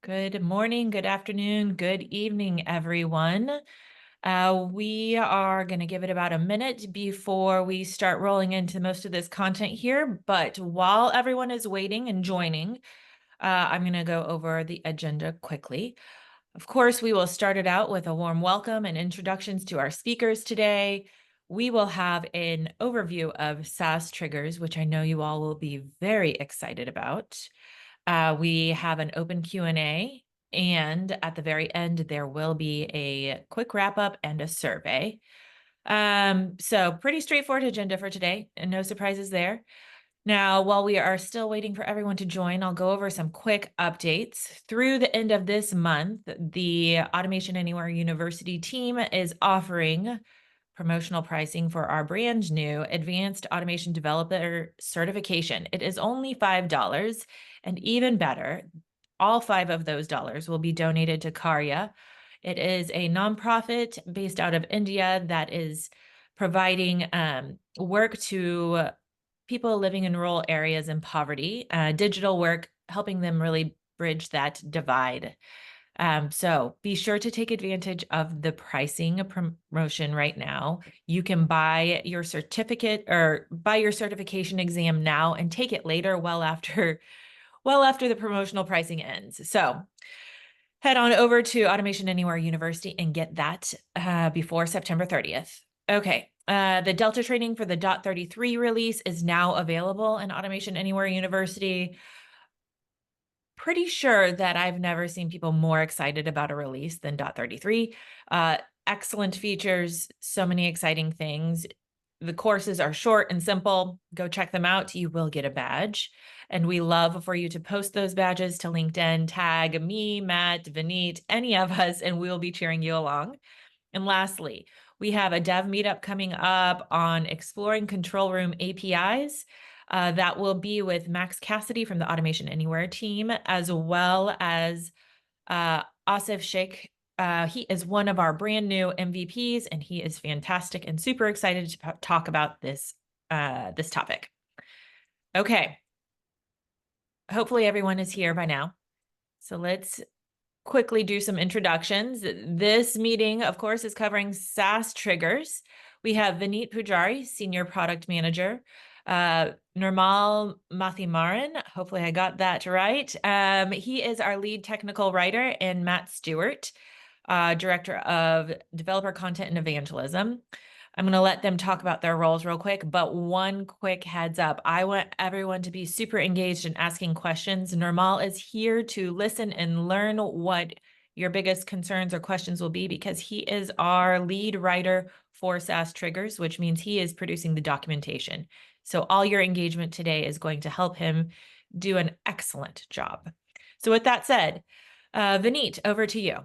Good morning, good afternoon, good evening, everyone. We are going to give it about a minute before we start rolling into most of this content here. But while everyone is waiting and joining, I'm going to go over the agenda quickly. Of course, we will start it out with a warm welcome and introductions to our speakers today. We will have an overview of SAS Triggers, which I know you all will be very excited about. We have an open Q&A, and at the very end, there will be a quick wrap-up and a survey. So pretty straightforward agenda for today, and no surprises there. Now, while we are still waiting for everyone to join, I'll go over some quick updates. Through the end of this month, the Automation Anywhere University team is offering promotional pricing for our brand new Advanced Automation Developer Certification. It is only $5, and even better, all 5 of those dollars will be donated to Karya. It is a nonprofit based out of India that is providing work to people living in rural areas in poverty, digital work, helping them really bridge that divide. So be sure to take advantage of the pricing promotion right now. You can buy your certificate or buy your certification exam now and take it later, well after the promotional pricing ends. So head on over to Automation Anywhere University and get that before September 30th. Okay, the Delta training for the .33 release is now available in Automation Anywhere University. Pretty sure that I've never seen people more excited about a release than .33. Excellent features, so many exciting things. The courses are short and simple. Go check them out. You will get a badge. And we love for you to post those badges to LinkedIn, tag me, Matt, Vineet, any of us, and we'll be cheering you along. And lastly, we have a dev meetup coming up on exploring control room APIs. That will be with Max Cassidy from the Automation Anywhere team, as well as Asif Sheikh. He is one of our brand new MVPs, and he is fantastic and super excited to talk about this topic. Okay. Hopefully everyone is here by now. So let's quickly do some introductions. This meeting, of course, is covering SAS Triggers. We have Vineet Pujari, Senior Product Manager, Nirmal Mathimaran, hopefully I got that right. He is our lead technical writer, and Matt Stewart, Director of Developer Content and Evangelism. I'm going to let them talk about their roles real quick, but one quick heads up. I want everyone to be super engaged in asking questions. Nirmal is here to listen and learn what your biggest concerns or questions will be, because he is our lead writer for SAS Triggers, which means he is producing the documentation. So all your engagement today is going to help him do an excellent job. So with that said, Vineet, over to you.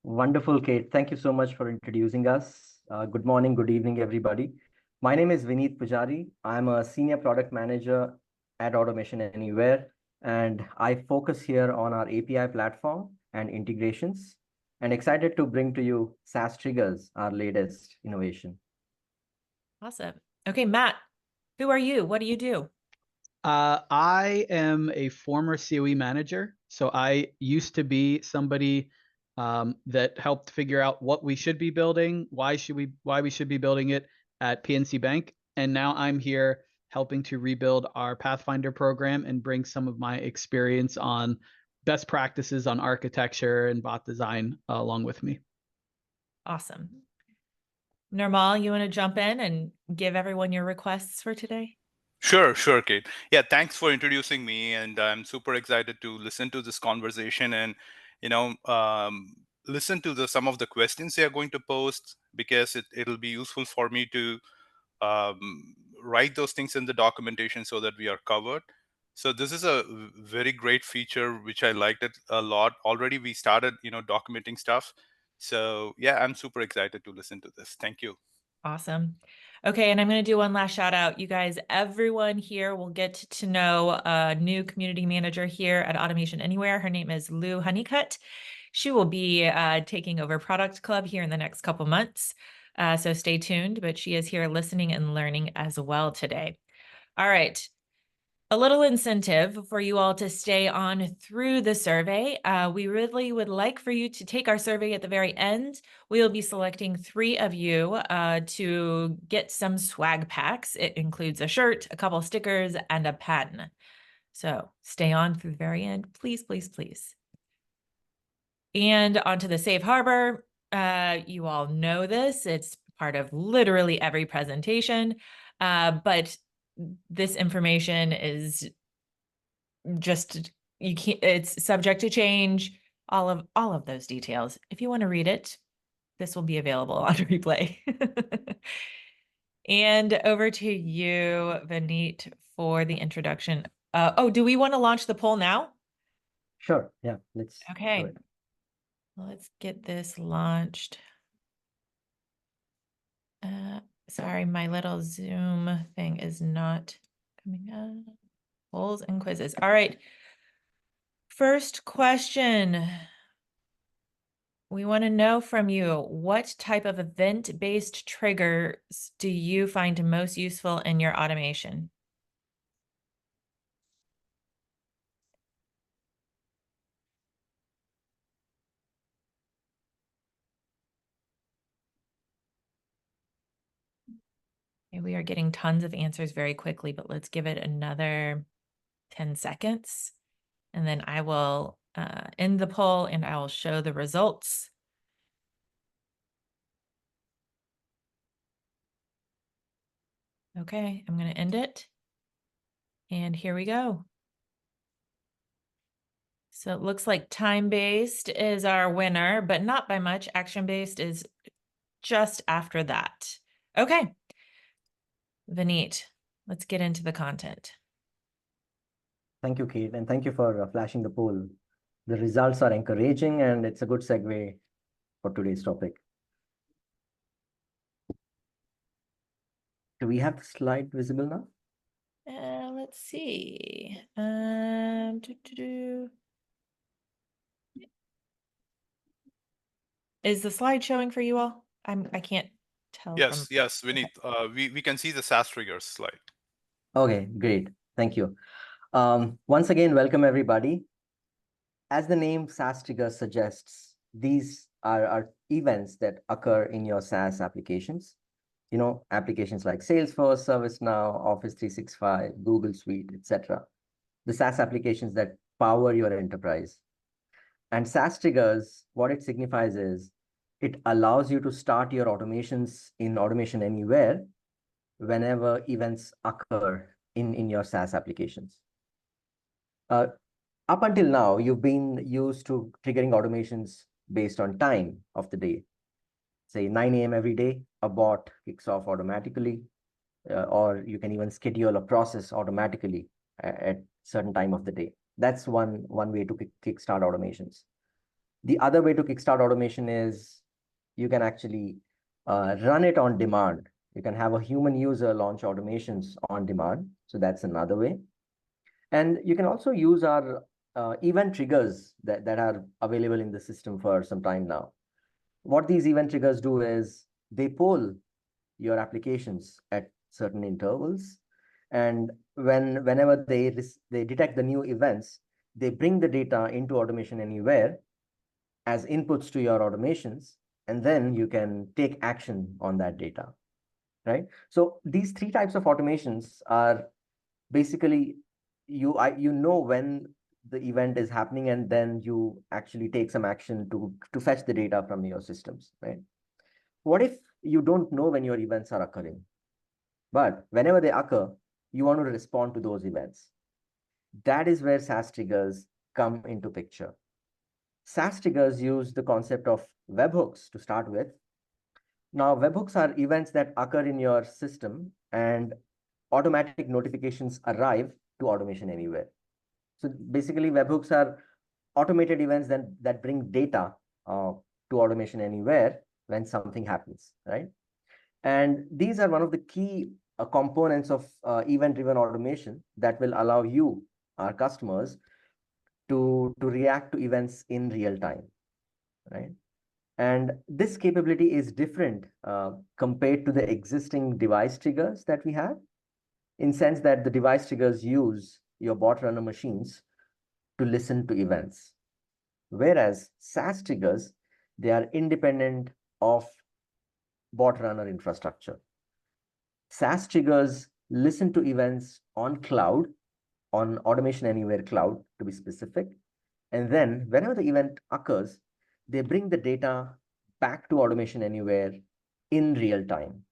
Wonderful, Kate. Thank you so much for introducing us. Good morning, good evening, everybody. My name is Vineet Pujari. I'm a Senior Product Manager at Automation Anywhere, and I focus here on our API platform and integrations, and excited to bring to you SAS Triggers, our latest innovation. Awesome. Okay, Matt, who are you? What do you do? I am a former COE manager. So I used to be somebody that helped figure out what we should be building, why we should be building it at PNC Bank. And now I'm here helping to rebuild our Pathfinder program and bring some of my experience on best practices on architecture and bot design along with me. Awesome. Nirmal, you want to jump in and give everyone your requests for today? Sure, Kate. Yeah, thanks for introducing me, and I'm super excited to listen to this conversation and, listen to some of the questions they are going to post, because it'll be useful for me to write those things in the documentation so that we are covered. So this is a very great feature, which I liked it a lot. Already we started, documenting stuff. So yeah, I'm super excited to listen to this. Thank you. Awesome. Okay, and I'm going to do one last shout out. You guys, everyone here will get to know a new community manager here at Automation Anywhere. Her name is Lou Honeycutt. She will be taking over Product Club here in the next couple months. So stay tuned, but she is here listening and learning as well today. All right. A little incentive for you all to stay on through the survey. We really would like for you to take our survey at the very end. We will be selecting 3 of you to get some swag packs. It includes a shirt, a couple stickers, and a pen. So stay on through the very end, please, please, please. And onto the safe harbor. You all know this. It's part of literally every presentation, but this information is just, you can't, it's subject to change, all of those details. If you want to read it, this will be available on replay. And over to you, Vineet, for the introduction. Oh, do we want to launch the poll now? Sure. Yeah. Let's do Okay. it. Let's get this launched. Sorry, my little Zoom thing is not coming up. Polls and quizzes. All right. First question. We want to know from you, what type of event-based triggers do you find most useful in your automation? Okay, we are getting tons of answers very quickly, but let's give it another 10 seconds. And then I will end the poll and I will show the results. Okay, I'm going to end it. And here we go. So it looks like time-based is our winner, but not by much. Action-based is just after that. Okay. Vineet, let's get into the content. Thank you, Kate, and thank you for flashing the poll. The results are encouraging, and it's a good segue for today's topic. Do we have the slide visible now? Let's see. Is the slide showing for you all? I can't tell. Yes, from... yes, Vineet. We can see the SAS Triggers slide. Okay, great. Thank you. Once again, welcome everybody. As the name SAS Triggers suggests, these are events that occur in your SaaS applications. You know, applications like Salesforce, ServiceNow, Office 365, Google Suite, etc. The SaaS applications that power your enterprise. And SAS Triggers, what it signifies is it allows you to start your automations in Automation Anywhere whenever events occur in your SaaS applications. Up until now, you've been used to triggering automations based on time of the day. Say 9 a.m. every day, a bot kicks off automatically, or you can even schedule a process automatically at certain time of the day. That's one way to kickstart automations. The other way to kickstart automation is you can actually run it on demand. You can have a human user launch automations on demand. So that's another way. And you can also use our event triggers that are available in the system for some time now. What these event triggers do is they poll your applications at certain intervals. And whenever they detect the new events, they bring the data into Automation Anywhere as inputs to your automations, and then you can take action on that data, right? So these 3 types of automations are basically, you know when the event is happening, and then you actually take some action to fetch the data from your systems, right? What if you don't know when your events are occurring, but whenever they occur, you want to respond to those events? That is where SAS Triggers come into picture. SAS Triggers use the concept of webhooks to start with. Now, webhooks are events that occur in your system, and automatic notifications arrive to Automation Anywhere. So basically, webhooks are automated events that bring data to Automation Anywhere when something happens, right? And these are one of the key components of event-driven automation that will allow you, our customers, to react to events in real time, right? And this capability is different compared to the existing device triggers that we have. in sense that the device triggers use your bot runner machines to listen to events. Whereas SaaS triggers, they are independent of bot runner infrastructure. SaaS triggers listen to events on cloud, on Automation Anywhere cloud to be specific. And then whenever the event occurs, they bring the data back to Automation Anywhere in real time.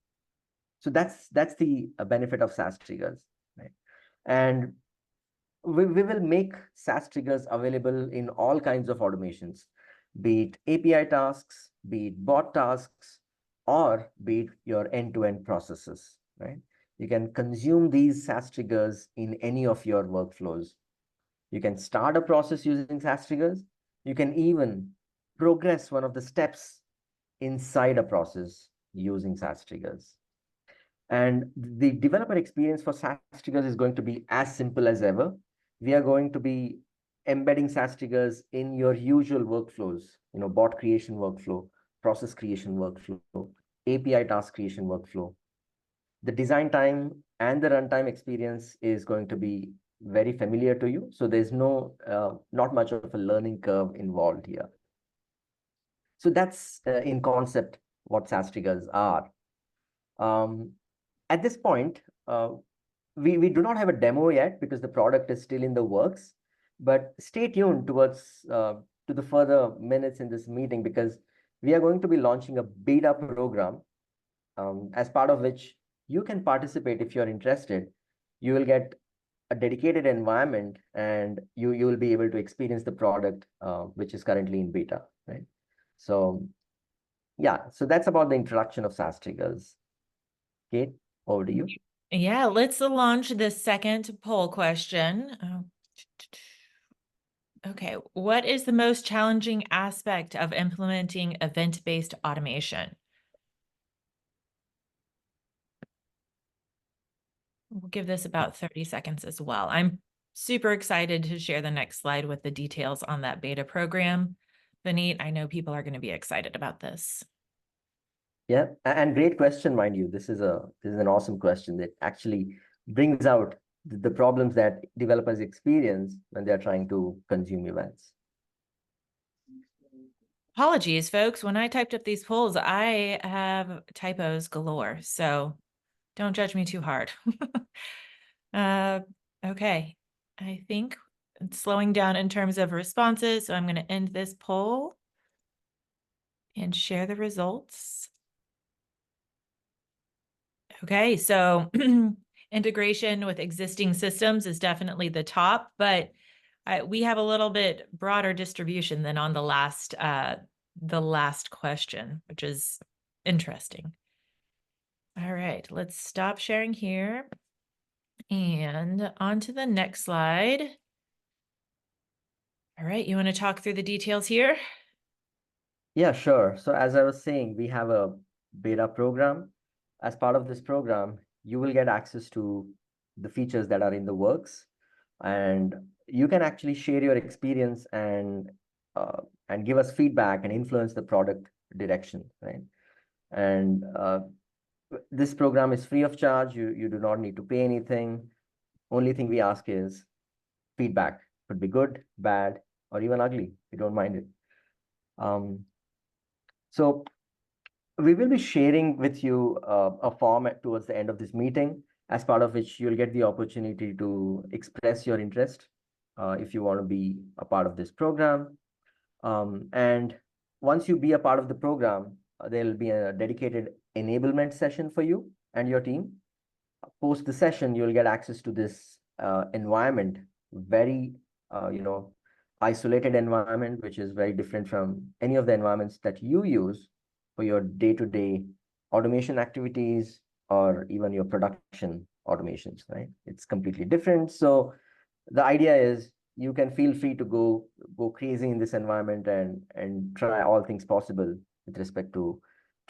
So that's the benefit of SaaS triggers, right? And we will make SaaS triggers available in all kinds of automations, be it API tasks, be it bot tasks, or be it your end-to-end processes, right? You can consume these SaaS triggers in any of your workflows. You can start a process using SaaS triggers. You can even progress one of the steps inside a process using SaaS triggers. And the developer experience for SaaS triggers is going to be as simple as ever. We are going to be embedding SaaS triggers in your usual workflows, bot creation workflow, process creation workflow, API task creation workflow. The design time and the runtime experience is going to be very familiar to you. So there's not much of a learning curve involved here. So that's in concept what SaaS triggers are. At this point, we do not have a demo yet because the product is still in the works, but stay tuned towards to the further minutes in this meeting, because we are going to be launching a beta program, as part of which you can participate if you're interested. You will get a dedicated environment and you will be able to experience the product, which is currently in beta, right? So yeah, so that's about the introduction of SaaS triggers. Kate, over to you. Yeah, let's launch the second poll question. Okay, what is the most challenging aspect of implementing event-based automation? We'll give this about 30 seconds as well. I'm super excited to share the next slide with the details on that beta program. Vineet, I know people are going to be excited about this. Yeah, and great question, mind you. This is an awesome question that actually brings out the problems that developers experience when they're trying to consume events. Apologies, folks. When I typed up these polls, I have typos galore, so don't judge me too hard. Okay, I think it's slowing down in terms of responses, so I'm going to end this poll and share the results. Okay, so integration with existing systems is definitely the top, but we have a little bit broader distribution than on the last question, which is interesting. All right, let's stop sharing here and on to the next slide. All right, you want to talk through the details here? Yeah, sure. So as I was saying, we have a beta program. As part of this program, you will get access to the features that are in the works, and you can actually share your experience and give us feedback and influence the product direction, right? And this program is free of charge. You do not need to pay anything. Only thing we ask is feedback. Could be good, bad, or even ugly. We don't mind it. So we will be sharing with you a form towards the end of this meeting, as part of which you'll get the opportunity to express your interest if you want to be a part of this program. And once you be a part of the program, there'll be a dedicated enablement session for you and your team. Post the session, you'll get access to this environment, very isolated environment, which is very different from any of the environments that you use for your day-to-day automation activities or even your production automations, right? It's completely different. So the idea is you can feel free to go crazy in this environment and try all things possible with respect to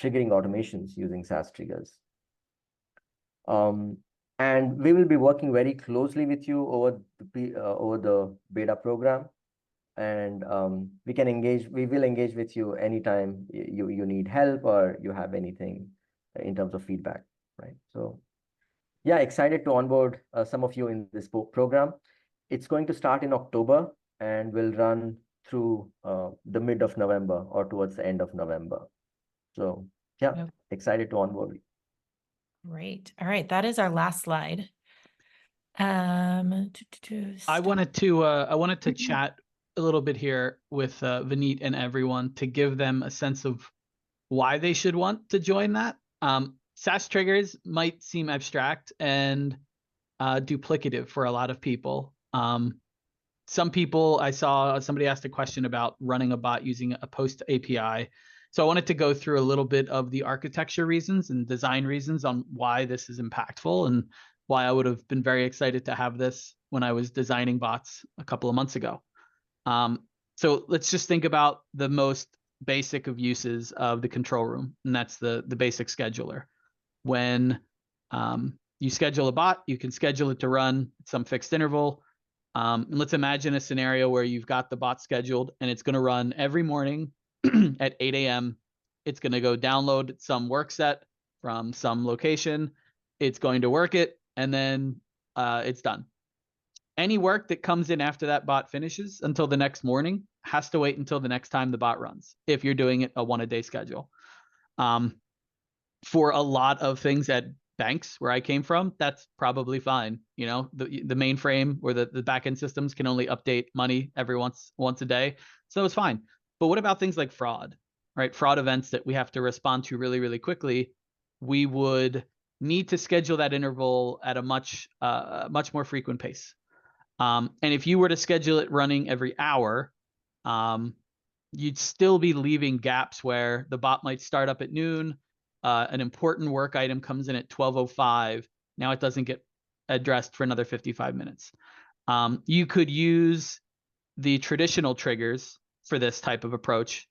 triggering automations using SaaS triggers. And we will be working very closely with you over the beta program, and we will engage with you anytime you need help or you have anything in terms of feedback, right? So Yeah, excited to onboard some of you in this program. It's going to start in October and will run through the mid of November or towards the end of November. So yeah, Yep. excited to onboard you. Great. All right, that is our last slide. I wanted to chat a little bit here with Vineet and everyone to give them a sense of why they should want to join that. SAS Triggers might seem abstract and duplicative for a lot of people. Some people, I saw somebody asked a question about running a bot using a post API. So I wanted to go through a little bit of the architecture reasons and design reasons on why this is impactful and why I would have been very excited to have this when I was designing bots a couple of months ago. So let's just think about the most basic of uses of the control room, and that's the basic scheduler. When you schedule a bot, you can schedule it to run at some fixed interval. And let's imagine a scenario where you've got the bot scheduled and it's going to run every morning at 8 a.m. It's going to go download some work set from some location. It's going to work it, and then it's done. Any work that comes in after that bot finishes until the next morning has to wait until the next time the bot runs, if you're doing it a one-a-day schedule. For a lot of things at banks where I came from, that's probably fine. You know, the mainframe or the backend systems can only update money every once a day. So it's fine. But what about things like fraud, right? Fraud events that we have to respond to really, really quickly. We would need to schedule that interval at a much more frequent pace. And if you were to schedule it running every hour, you'd still be leaving gaps where the bot might start up at noon. An important work item comes in at 12:05. Now it doesn't get addressed for another 55 minutes. You could use the traditional triggers for this type of approach,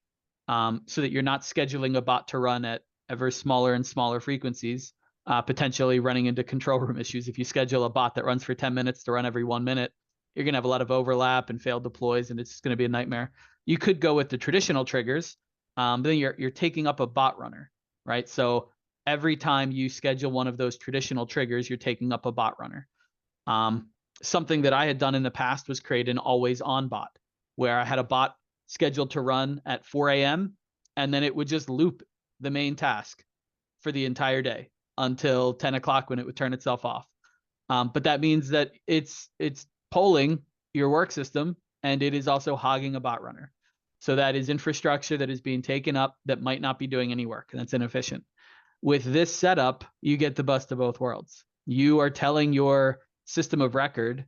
so that you're not scheduling a bot to run at ever smaller and smaller frequencies, potentially running into control room issues. If you schedule a bot that runs for 10 minutes to run every 1 minute, you're going to have a lot of overlap and failed deploys, and it's going to be a nightmare. You could go with the traditional triggers, but then you're taking up a bot runner, right? So every time you schedule one of those traditional triggers, you're taking up a bot runner. Something that I had done in the past was create an always on bot, where I had a bot scheduled to run at 4 a.m. and then it would just loop the main task for the entire day until 10 o'clock when it would turn itself off. But that means that it's polling your work system, and it is also hogging a bot runner. So that is infrastructure that is being taken up that might not be doing any work, and that's inefficient. With this setup, you get the best of both worlds. You are telling your system of record,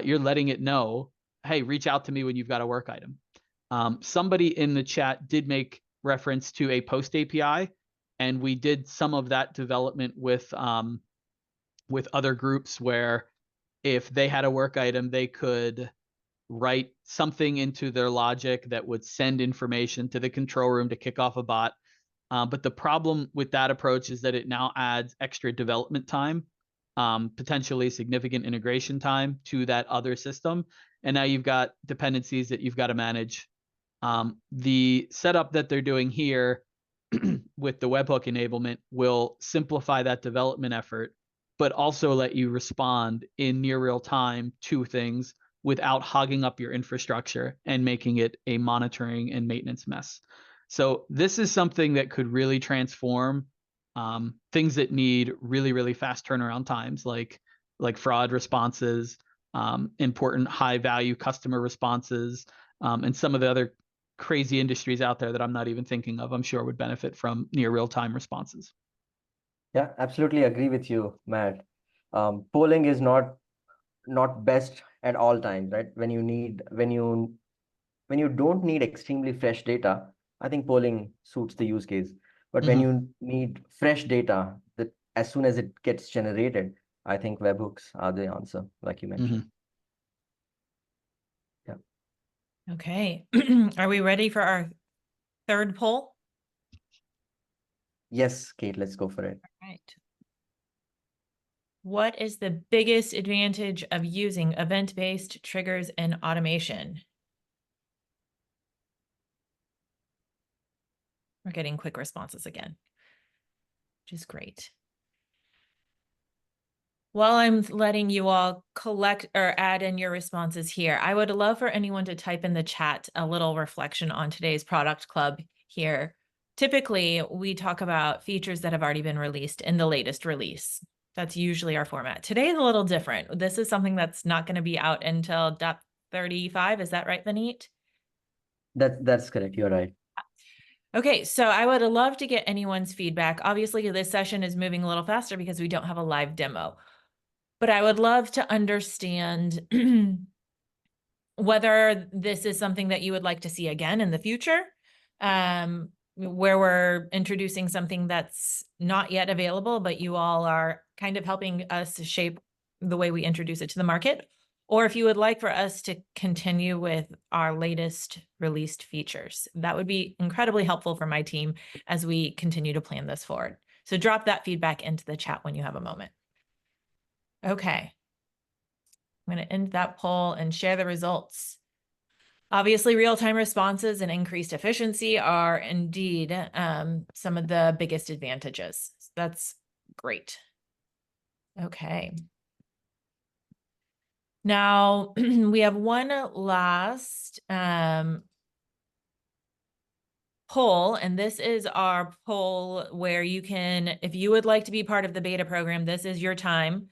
you're letting it know, hey, reach out to me when you've got a work item. Somebody in the chat did make reference to a post API, and we did some of that development with other groups where if they had a work item, they could write something into their logic that would send information to the control room to kick off a bot. But the problem with that approach is that it now adds extra development time, potentially significant integration time to that other system. And now you've got dependencies that you've got to manage. The setup that they're doing here with the webhook enablement will simplify that development effort, but also let you respond in near real time to things without hogging up your infrastructure and making it a monitoring and maintenance mess. So this is something that could really transform things that need really, really fast turnaround times, like fraud responses, important high value customer responses, and some of the other crazy industries out there that I'm not even thinking of, I'm sure would benefit from near real time responses. Yeah, absolutely agree with you, Matt. Polling is not best at all times, right? When you don't need extremely fresh data, I think polling suits the use case. But when you need fresh data that as soon as it gets generated, I think webhooks are the answer, like you mentioned. Yeah. Okay. Are we ready for our third poll? Yes, Kate, let's go for it. All right. What is the biggest advantage of using event-based triggers and automation? We're getting quick responses again, which is great. While I'm letting you all collect or add in your responses here, I would love for anyone to type in the chat a little reflection on today's product club here. Typically, we talk about features that have already been released in the latest release. That's usually our format. Today is a little different. This is something that's not going to be out until .35. Is that right, Vineet? That's correct. You're right. Okay, so I would love to get anyone's feedback. Obviously, this session is moving a little faster because we don't have a live demo. But I would love to understand whether this is something that you would like to see again in the future, where we're introducing something that's not yet available, but you all are kind of helping us shape the way we introduce it to the market, or if you would like for us to continue with our latest released features. That would be incredibly helpful for my team as we continue to plan this forward. So drop that feedback into the chat when you have a moment. Okay. I'm going to end that poll and share the results. Obviously, real-time responses and increased efficiency are indeed some of the biggest advantages. That's great. Okay. Now, we have one last poll, and this is our poll where you can, if you would like to be part of the beta program, this is your time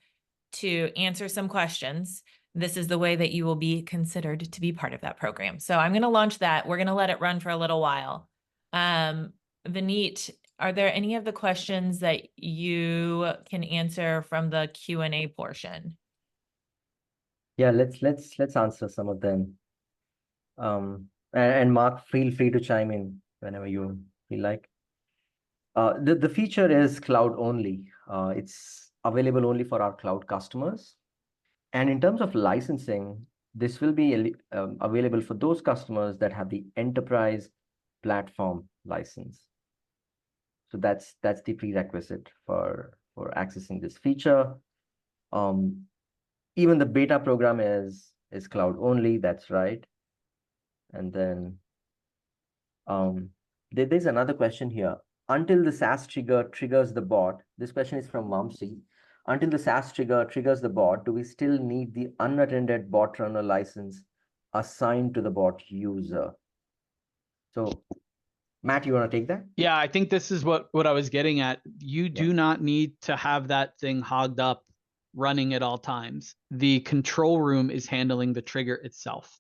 to answer some questions. This is the way that you will be considered to be part of that program. So I'm going to launch that. We're going to let it run for a little while. Vineet, are there any of the questions that you can answer from the Q&A portion? Yeah, let's answer some of them. And Mark, feel free to chime in whenever you feel like. The feature is cloud only. It's available only for our cloud customers. And in terms of licensing, this will be available for those customers that have the enterprise platform license. So that's the prerequisite for accessing this feature. Even the beta program is cloud only. That's right. And then there's another question here. Until the SaaS trigger triggers the bot, this question is from Mamsi. Until the SaaS trigger triggers the bot, do we still need the unattended bot runner license assigned to the bot user? So, Matt, you want to take that? Yeah, I think this is what I was getting at. You do not need to have that thing hogged up running at all times. The control room is handling the trigger itself.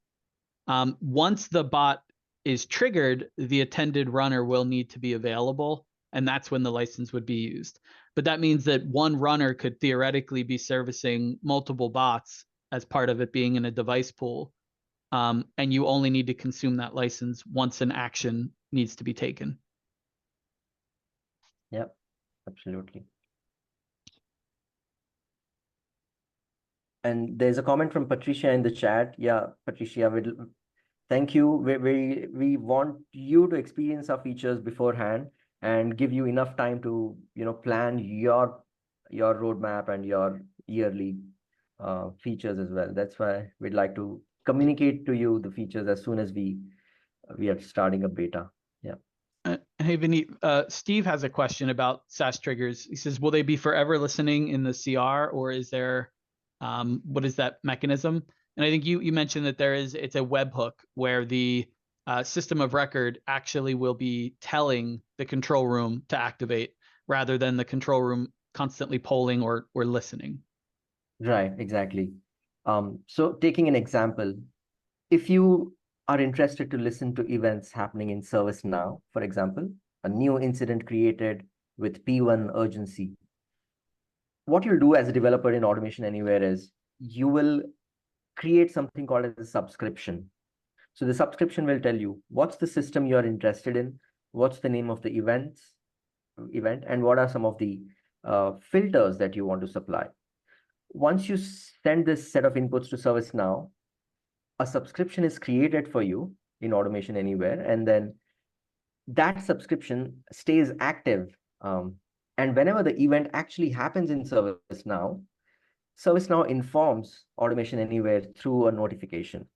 Once the bot is triggered, the attended runner will need to be available, and that's when the license would be used. But that means that one runner could theoretically be servicing multiple bots as part of it being in a device pool. And you only need to consume that license once an action needs to be taken. Yep, absolutely. And there's a comment from Patricia in the chat. Yeah, Patricia, thank you. We want you to experience our features beforehand and give you enough time to plan your roadmap and your yearly features as well. That's why we'd like to communicate to you the features as soon as we are starting a beta. Yeah. Hey, Vineet, Steve has a question about SaaS triggers. He says, will they be forever listening in the CR, or is there, what is that mechanism? And I think you mentioned that it's a webhook where the system of record actually will be telling the control room to activate rather than the control room constantly polling or listening. Right, exactly. So taking an example, if you are interested to listen to events happening in ServiceNow, for example, a new incident created with P1 urgency, what you'll do as a developer in Automation Anywhere is you will create something called as a subscription. So the subscription will tell you what's the system you're interested in, what's the name of the event, and what are some of the filters that you want to supply. Once you send this set of inputs to ServiceNow, a subscription is created for you in Automation Anywhere, and then that subscription stays active. And whenever the event actually happens in ServiceNow, ServiceNow informs Automation Anywhere through a notification.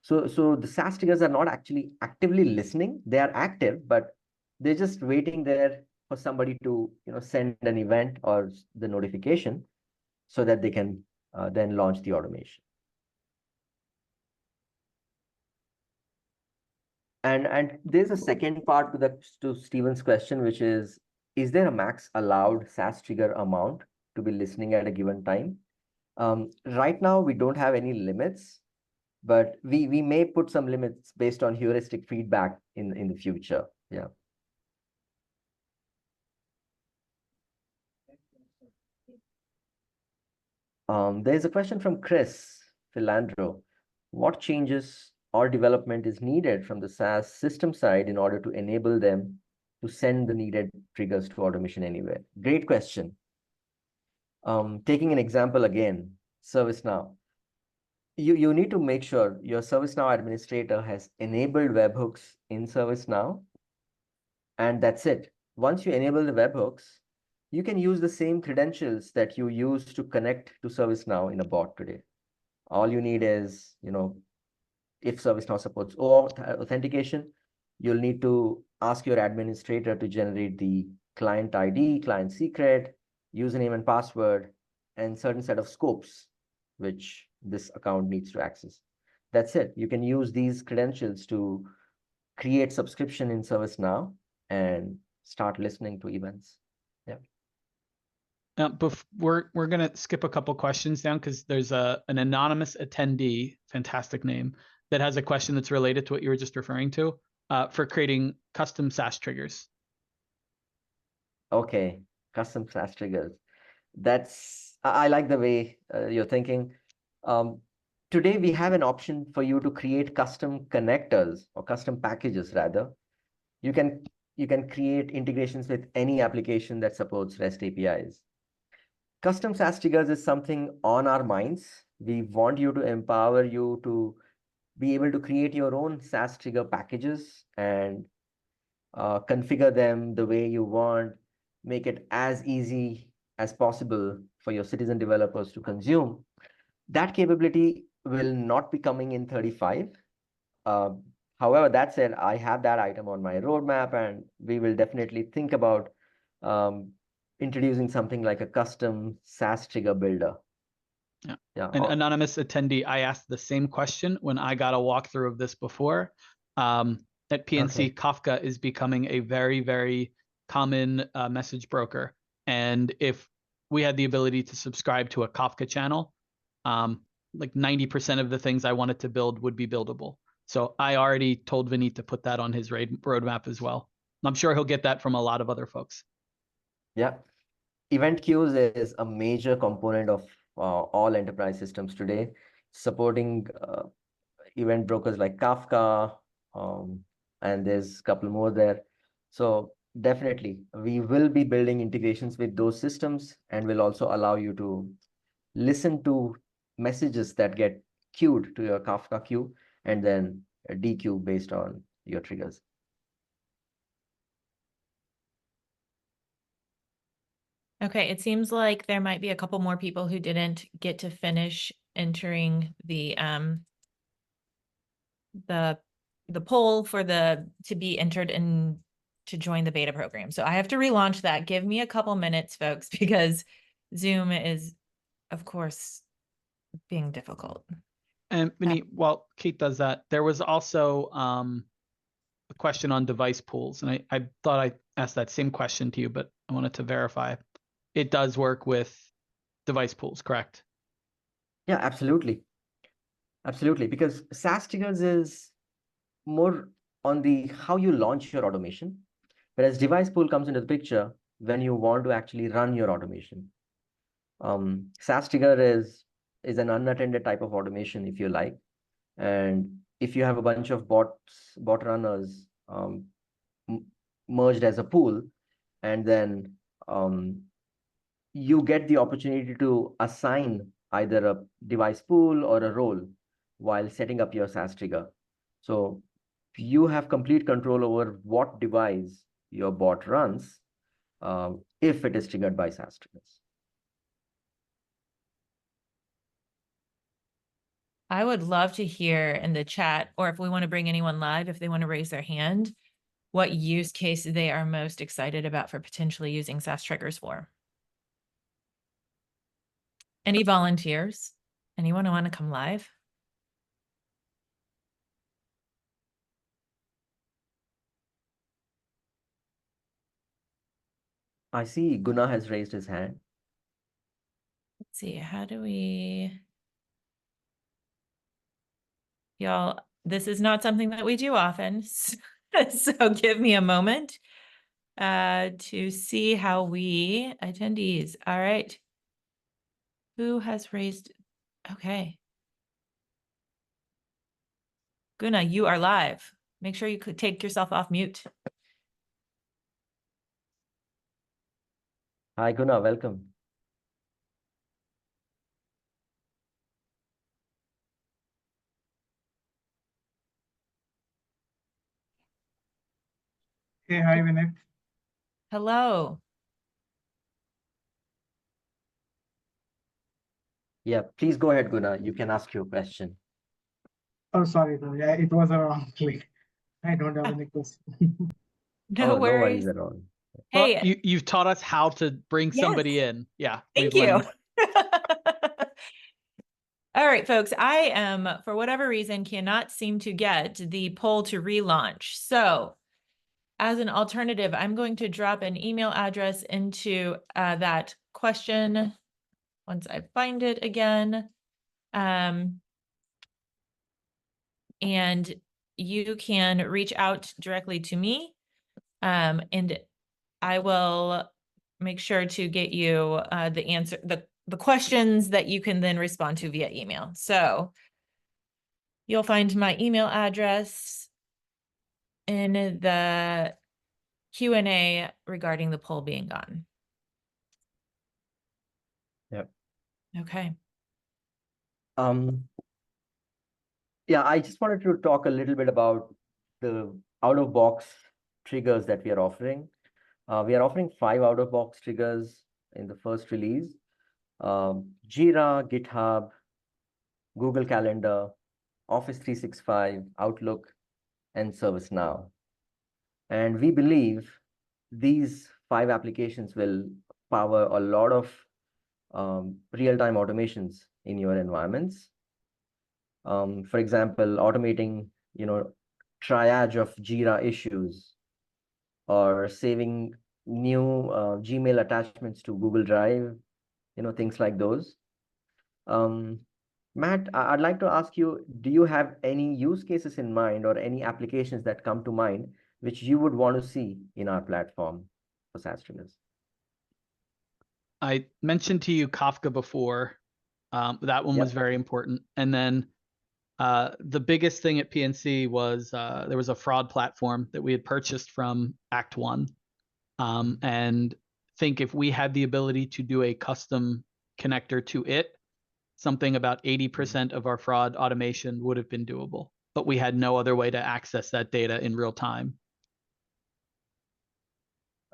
So the SaaS triggers are not actually actively listening. They are active, but they're just waiting there for somebody to send an event or the notification. so that they can then launch the automation. And there's a second part to Stephen's question, which is there a max allowed SAS trigger amount to be listening at a given time? Right now, we don't have any limits, but we may put some limits based on heuristic feedback in the future. Yeah. There's a question from Chris Philandro. What changes or development is needed from the SaaS system side in order to enable them to send the needed triggers to Automation Anywhere? Great question. Taking an example again, ServiceNow. You need to make sure your ServiceNow administrator has enabled webhooks in ServiceNow, and that's it. Once you enable the webhooks, you can use the same credentials that you use to connect to ServiceNow in a bot today. All you need is, if ServiceNow supports OAuth authentication, you'll need to ask your administrator to generate the client ID, client secret, username and password, and certain set of scopes, which this account needs to access. That's it. You can use these credentials to create subscription in ServiceNow and start listening to events. Yeah. We're going to skip a couple questions down because there's an anonymous attendee, fantastic name, that has a question that's related to what you were just referring to for creating custom SAS triggers. Okay, custom SAS triggers. I like the way you're thinking. Today, we have an option for you to create custom connectors or custom packages, rather. You can create integrations with any application that supports REST APIs. Custom SAS triggers is something on our minds. We want you to empower you to be able to create your own SAS trigger packages and configure them the way you want, make it as easy as possible for your citizen developers to consume. That capability will not be coming in 35. However, that said, I have that item on my roadmap, and we will definitely think about introducing something like a custom SAS trigger builder. Yeah. An anonymous attendee, I asked the same question when I got a walkthrough of this before. At PNC, Kafka is becoming a very, very common message broker. And if we had the ability to subscribe to a Kafka channel, like 90% of the things I wanted to build would be buildable. So I already told Vineet to put that on his roadmap as well. I'm sure he'll get that from a lot of other folks. Yeah. Event queues is a major component of all enterprise systems today, supporting event brokers like Kafka, and there's a couple more there. So definitely, we will be building integrations with those systems, and will also allow you to listen to messages that get queued to your Kafka queue and then dequeue based on your triggers. Okay, it seems like there might be a couple more people who didn't get to finish entering the poll for to be entered in to join the beta program. So I have to relaunch that. Give me a couple minutes, folks, because Zoom is, of course, being difficult. And Vineet, while Kate does that, there was also a question on device pools, and I thought I asked that same question to you, but I wanted to verify. It does work with device pools, correct? Yeah, absolutely. Absolutely, because SAS triggers is more on the how you launch your automation, whereas device pool comes into the picture when you want to actually run your automation. SAS trigger is an unattended type of automation, if you like. And if you have a bunch of bot runners merged as a pool, and then you get the opportunity to assign either a device pool or a role while setting up your SAS trigger. So you have complete control over what device your bot runs if it is triggered by SAS triggers. I would love to hear in the chat, or if we want to bring anyone live, if they want to raise their hand, what use case they are most excited about for potentially using SAS triggers for. Any volunteers? Anyone want to come live? I see Guna has raised his hand. Let's see, how do we... Y'all, this is not something that we do often, so give me a moment to see how we... Attendees, all right. Who has raised... Okay. Guna, you are live. Make sure you could take yourself off mute. Hi, Guna, welcome. Hey, hi, Vinay. Hello. Yeah, please go ahead, Guna. You can ask your question. Oh, sorry, though. Yeah, it was a wrong click. I don't have any question. No Oh, no worries worries. at all. Well, Hey, you've taught us how to bring Yes. somebody in. Yeah, thank we've you. learned. All right, folks, I am, for whatever reason, cannot seem to get the poll to relaunch. So as an alternative, I'm going to drop an email address into that question once I find it again. And you can reach out directly to me, and I will make sure to get you the answer, the questions that you can then respond to via email. So you'll find my email address in the Q&A regarding the poll being gone. Yep. Okay. Yeah, I just wanted to talk a little bit about the out-of-box triggers that we are offering. We are offering 5 out-of-box triggers in the first release. Jira, GitHub, Google Calendar, Office 365, Outlook, and ServiceNow. And we believe these 5 applications will power a lot of real-time automations in your environments. For example, automating, triage of Jira issues, or saving new Gmail attachments to Google Drive, things like those. Matt, I'd like to ask you, do you have any use cases in mind or any applications that come to mind which you would want to see in our platform for SaaS Triggers? I mentioned to you Kafka before. That one Yep. was very important. And then the biggest thing at PNC was there was a fraud platform that we had purchased from Act One. And think if we had the ability to do a custom connector to it, something about 80% of our fraud automation would have been doable. But we had no other way to access that data in real time.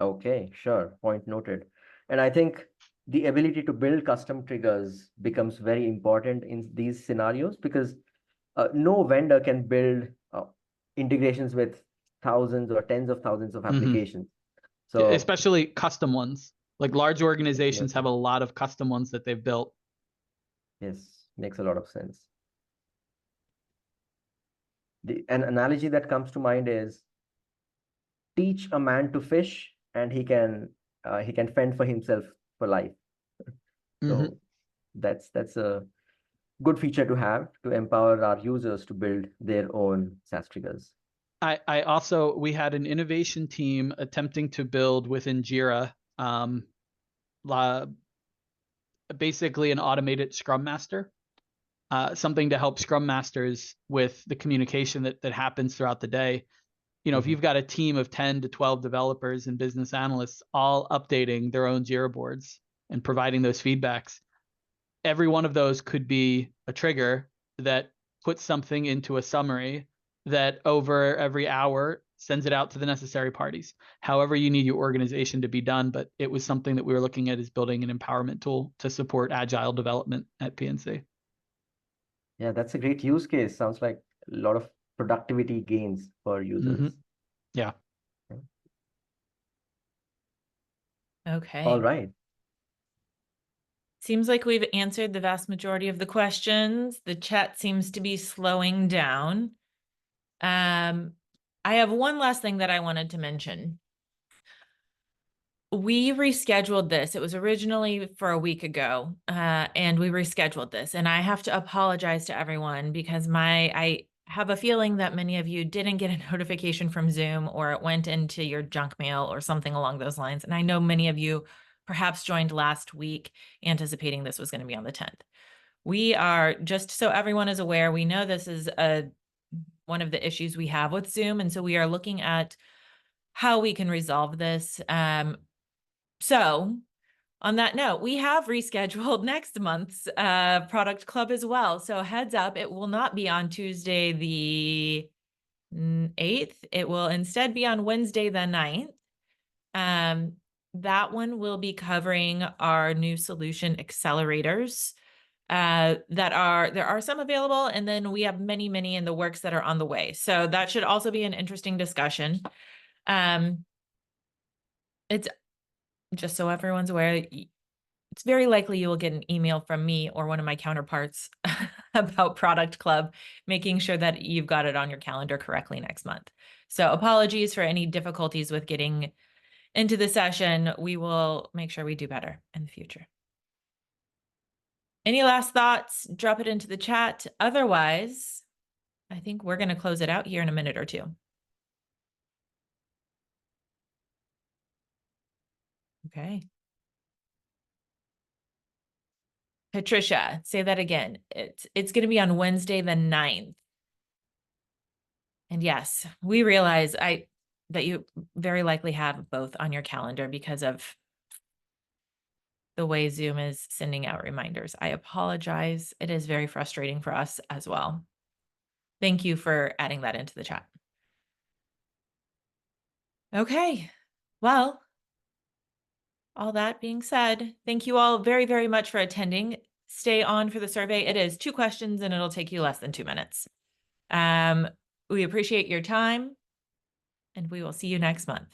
Okay, sure. Point noted. And I think the ability to build custom triggers becomes very important in these scenarios, because no vendor can build integrations with thousands or tens of thousands of applications. So especially custom ones. Like large organizations have a lot of custom ones that they've built. yes, makes a lot of sense. An analogy that comes to mind is, teach a man to fish and he can fend for himself for life. So that's a good feature to have to empower our users to build their own SaaS triggers. I also, we had an innovation team attempting to build within Jira, basically an automated Scrum Master, something to help Scrum Masters with the communication that happens throughout the day. If you've got a team of 10 to 12 developers and business analysts all updating their own Jira boards and providing those feedbacks, every one of those could be a trigger that puts something into a summary that over every hour sends it out to the necessary parties, however you need your organization to be done. But it was something that we were looking at as building an empowerment tool to support agile development at PNC. Yeah, that's a great use case. Sounds like a lot of productivity gains for users. Yeah. Okay. All right. Seems like we've answered the vast majority of the questions. The chat seems to be slowing down. I have one last thing that I wanted to mention. We rescheduled this. It was originally for a week ago, and we rescheduled this. And I have to apologize to everyone because I have a feeling that many of you didn't get a notification from Zoom, or it went into your junk mail or something along those lines. And I know many of you perhaps joined last week anticipating this was going to be on the 10th. We are, just so everyone is aware, we know this is one of the issues we have with Zoom. And so we are looking at how we can resolve this. So on that note, we have rescheduled next month's product club as well. So heads up, it will not be on Tuesday the 8th. It will instead be on Wednesday the 9th. That one will be covering our new solution accelerators. There are some available, and then we have many in the works that are on the way. So that should also be an interesting discussion. It's just so everyone's aware, it's very likely you will get an email from me or one of my counterparts about Product Club, making sure that you've got it on your calendar correctly next month. So apologies for any difficulties with getting into the session. We will make sure we do better in the future. Any last thoughts? Drop it into the chat. Otherwise, I think we're going to close it out here in a minute or two. Okay. Patricia, say that again. It's going to be on Wednesday the 9th. And yes, we realize that you very likely have both on your calendar because of the way Zoom is sending out reminders. I apologize. It is very frustrating for us as well. Thank you for adding that into the chat. Okay, well, all that being said, thank you all very much for attending. Stay on for the survey. It is 2 questions and it'll take you less than 2 minutes. We appreciate your time and we will see you next month.